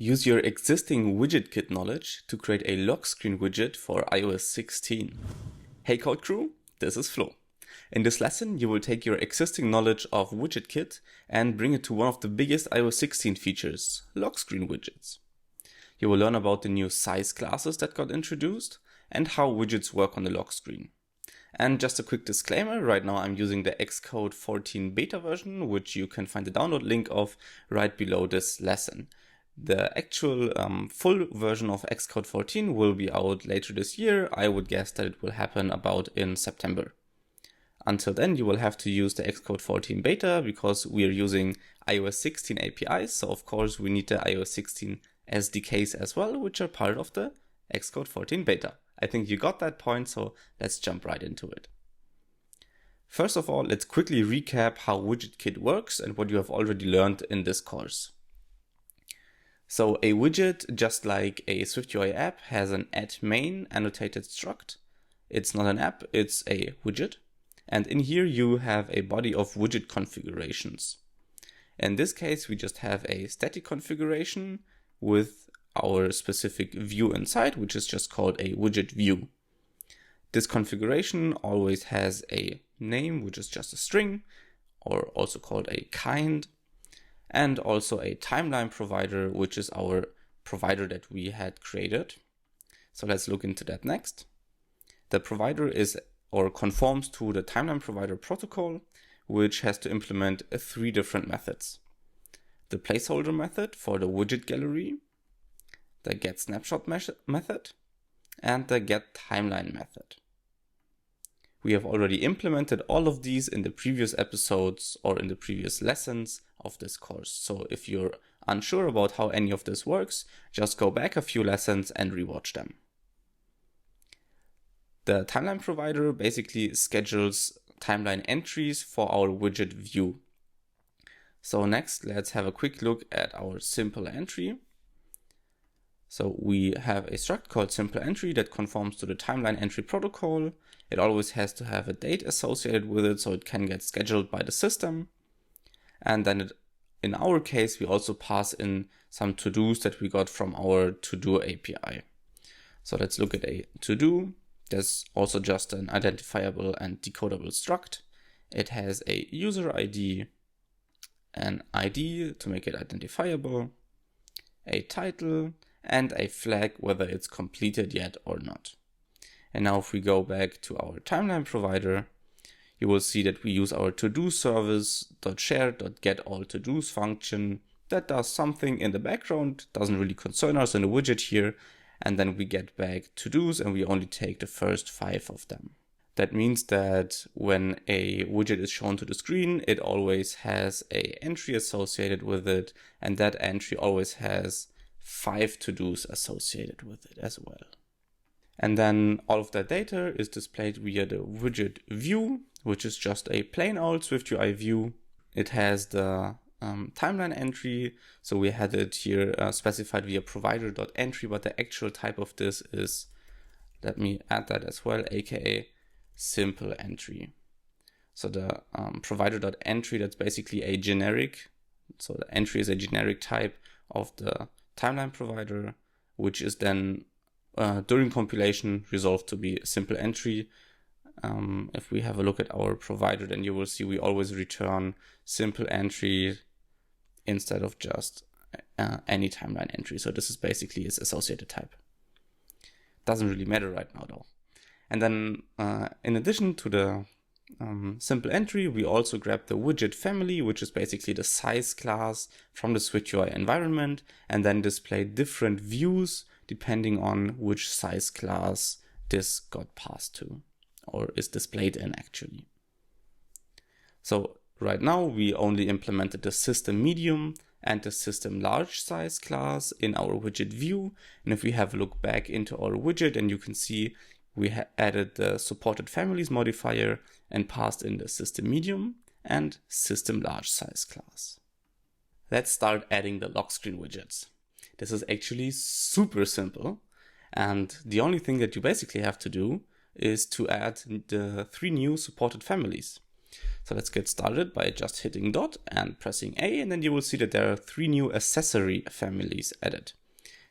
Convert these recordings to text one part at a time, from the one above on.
Use your existing WidgetKit knowledge to create a lock screen widget for iOS 16. Hey Code Crew, this is Flo. In this lesson, you will take your existing knowledge of WidgetKit and bring it to one of the biggest iOS 16 features, lock screen widgets. You will learn about the new size classes that got introduced and how widgets work on the lock screen. And just a quick disclaimer, right now I'm using the Xcode 14 beta version, which you can find the download link of right below this lesson. The actual full version of Xcode 14 will be out later this year. I would guess that it will happen about in September. Until then, you will have to use the Xcode 14 beta because we are using iOS 16 APIs. So of course we need the iOS 16 SDKs as well, which are part of the Xcode 14 beta. I think you got that point, so let's jump right into it. First of all, let's quickly recap how WidgetKit works and what you have already learned in this course. So a widget, just like a SwiftUI app, has an add_main annotated struct. It's not an app, it's a widget. And in here you have a body of widget configurations. In this case, we just have a static configuration with our specific view inside, which is just called a widget view. This configuration always has a name, which is just a string, or also called a kind, and also a timeline provider, which is our provider that we had created. So let's look into that next. The provider is or conforms to the timeline provider protocol, which has to implement three different methods. The placeholder method for the widget gallery, the getSnapshot method, and the getTimeline method. We have already implemented all of these in the previous episodes or in the previous lessons of this course. So if you're unsure about how any of this works, just go back a few lessons and rewatch them. The timeline provider basically schedules timeline entries for our widget view. So next, let's have a quick look at our simple entry. So we have a struct called simple entry that conforms to the timeline entry protocol. It always has to have a date associated with it so it can get scheduled by the system. And then in our case, we also pass in some to-dos that we got from our to-do API. So let's look at a to-do. There's also just an identifiable and decodable struct. It has a user ID, an ID to make it identifiable, a title, and a flag whether it's completed yet or not. And now if we go back to our timeline provider, you will see that we use our to-do service.share.getAllToDos function that does something in the background, doesn't really concern us in the widget here, and then we get back to-dos and we only take the first 5 of them. That means that when a widget is shown to the screen, it always has an entry associated with it, and that entry always has 5 to-dos associated with it as well. And then all of that data is displayed via the widget view, which is just a plain old SwiftUI view. It has the timeline entry, so we had it here specified via provider.entry, but the actual type of this is, let me add that as well, aka simple entry. So the provider.entry, that's basically a generic, so the entry is a generic type of the timeline provider, which is then during compilation resolved to be a simple entry. If we have a look at our provider, then you will see we always return simple entry instead of just any timeline entry. So this is basically its associated type. Doesn't really matter right now though. And then in addition to the simple entry, we also grab the widget family, which is basically the size class from the SwiftUI environment, and then display different views depending on which size class this got passed to or is displayed in actually. So right now we only implemented the system medium and the system large size class in our widget view. And if we have a look back into our widget, and you can see we added the supported families modifier and passed in the system medium and system large size class. Let's start adding the lock screen widgets. This is actually super simple. And the only thing that you basically have to do is to add the 3 new supported families. So let's get started by just hitting dot and pressing A, and then you will see that there are 3 new accessory families added.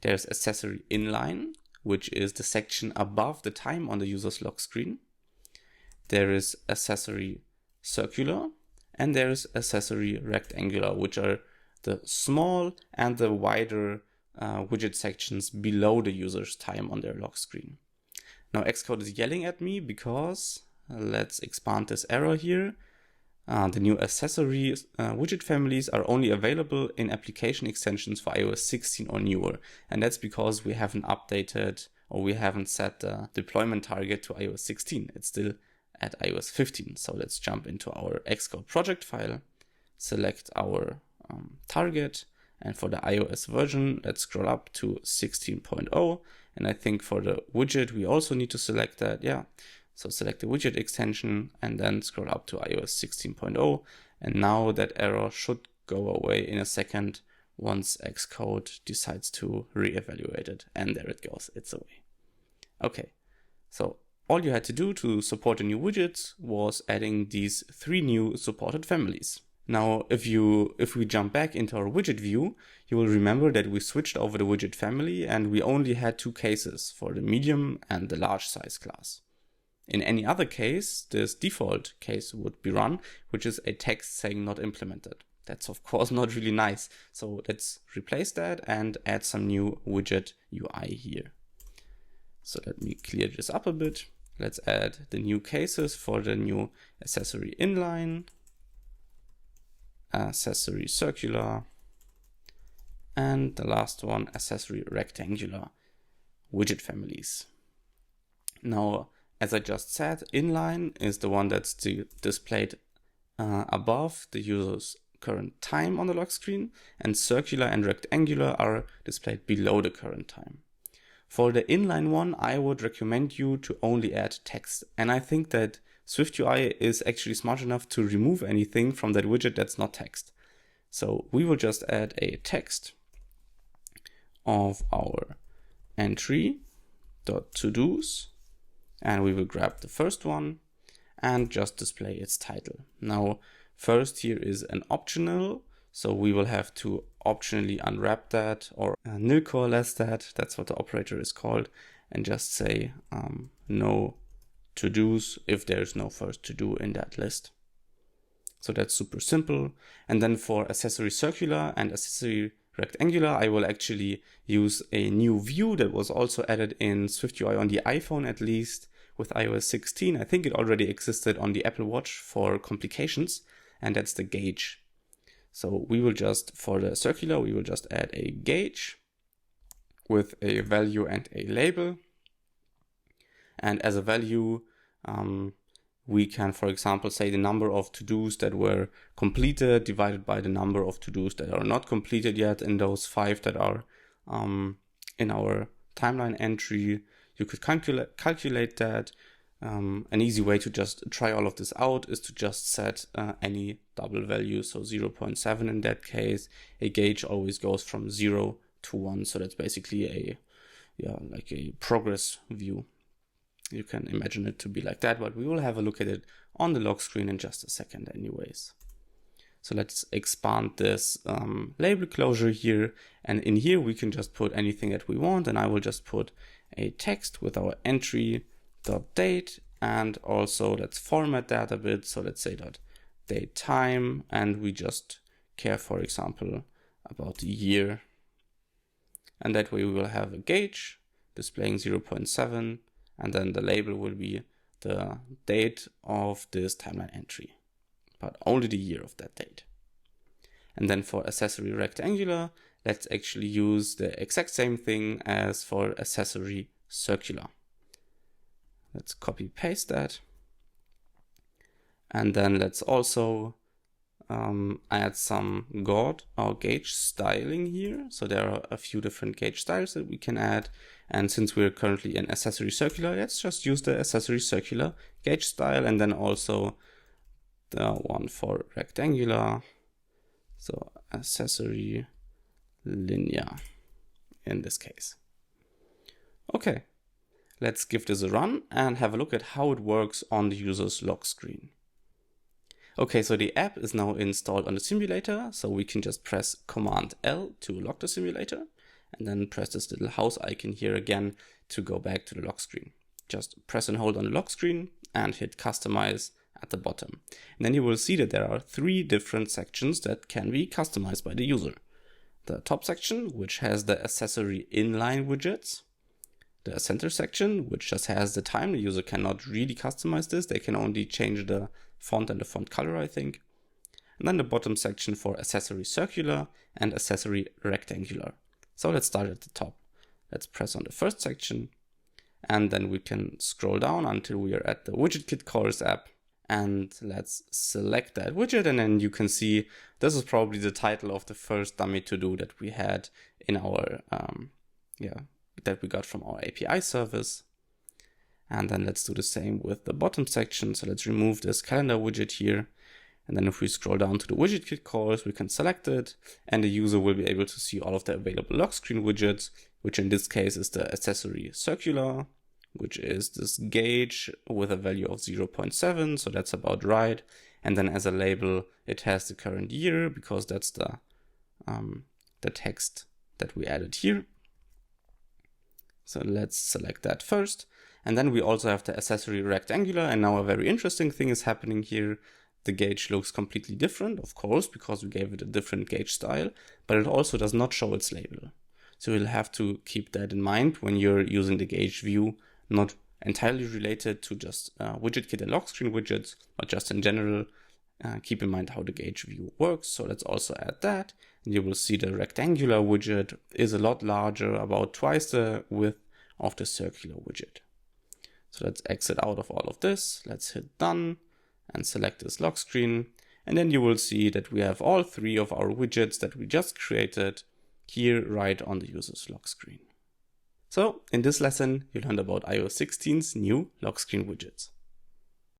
There's accessory inline, which is the section above the time on the user's lock screen. There is accessory circular, and there is accessory rectangular, which are the small and the wider widget sections below the user's time on their lock screen. Now Xcode is yelling at me because, let's expand this error here. The new accessory widget families are only available in application extensions for iOS 16 or newer. And that's because we haven't updated, or we haven't set the deployment target to iOS 16. It's still at iOS 15. So let's jump into our Xcode project file, select our target, and for the iOS version, let's scroll up to 16.0. And I think for the widget, we also need to select that. Yeah. So select the widget extension and then scroll up to iOS 16.0. And now that error should go away in a second once Xcode decides to reevaluate it. And there it goes, it's away. Okay, so all you had to do to support the new widgets was adding these 3 new supported families. Now, if we jump back into our widget view, you will remember that we switched over the widget family and we only had 2 cases for the medium and the large size class. In any other case, this default case would be run, which is a text saying not implemented. That's of course not really nice. So let's replace that and add some new widget UI here. So let me clear this up a bit. Let's add the new cases for the new accessory inline, accessory circular, and the last one, accessory rectangular widget families. Now, as I just said, inline is the one that's displayed above the user's current time on the lock screen, and circular and rectangular are displayed below the current time. For the inline one, I would recommend you to only add text, and I think that SwiftUI is actually smart enough to remove anything from that widget that's not text. So we will just add a text of our entry.todos, and we will grab the first one and just display its title. Now, first here is an optional, so we will have to optionally unwrap that or nil coalesce that, that's what the operator is called, and just say no to-dos if there's no first to-do in that list. So that's super simple. And then for accessory circular and accessory rectangular, I will actually use a new view that was also added in SwiftUI on the iPhone, at least with iOS 16. I think it already existed on the Apple Watch for complications, and that's the gauge. So we will just, for the circular, we will just add a gauge with a value and a label. And as a value, we can, for example, say the number of to-dos that were completed divided by the number of to-dos that are not completed yet in those 5 that are in our timeline entry. You could calculate that. An easy way to just try all of this out is to just set any double value, so 0.7 in that case. A gauge always goes from 0 to 1, so that's basically like a progress view. You can imagine it to be like that, but we will have a look at it on the lock screen in just a second anyways. So let's expand this label closure here, and in here we can just put anything that we want, and I will just put a text with our entry.date, and also let's format that a bit, so let's say .date time, and we just care, for example, about the year, and that way we will have a gauge displaying 0.7, and then the label will be the date of this timeline entry, but only the year of that date. And then for accessory rectangular, let's actually use the exact same thing as for accessory circular. Let's copy paste that. And then let's also add some gauge styling here. So there are a few different gauge styles that we can add. And since we're currently in accessory circular, let's just use the accessory circular gauge style, and then also the one for rectangular. So accessory linear in this case. Okay, let's give this a run and have a look at how it works on the user's lock screen. Okay, so the app is now installed on the simulator, so we can just press Command L to lock the simulator, and then press this little house icon here again to go back to the lock screen. Just press and hold on the lock screen and hit Customize at the bottom. And then you will see that there are 3 different sections that can be customized by the user. The top section, which has the accessory inline widgets. The center section, which just has the time. The user cannot really customize this. They can only change the font and the font color, I think. And then the bottom section for accessory circular and accessory rectangular. So let's start at the top. Let's press on the first section, and then we can scroll down until we are at the WidgetKit Cores app. And let's select that widget, and then you can see this is probably the title of the first dummy to-do that we had in our, that we got from our API service. And then let's do the same with the bottom section. So let's remove this calendar widget here. And then if we scroll down to the WidgetKit cores, we can select it, and the user will be able to see all of the available lock screen widgets, which in this case is the accessory circular, which is this gauge with a value of 0.7, so that's about right. And then as a label, it has the current year, because that's the text that we added here. So let's select that first. And then we also have the accessory rectangular, and now a very interesting thing is happening here. The gauge looks completely different, of course, because we gave it a different gauge style, but it also does not show its label. So you'll have to keep that in mind when you're using the gauge view, not entirely related to just WidgetKit and lock screen widgets, but just in general, keep in mind how the gauge view works. So let's also add that. And you will see the rectangular widget is a lot larger, about twice the width of the circular widget. So let's exit out of all of this. Let's hit done and select this lock screen. And then you will see that we have all 3 of our widgets that we just created here right on the user's lock screen. So in this lesson, you learned about iOS 16's new lock screen widgets.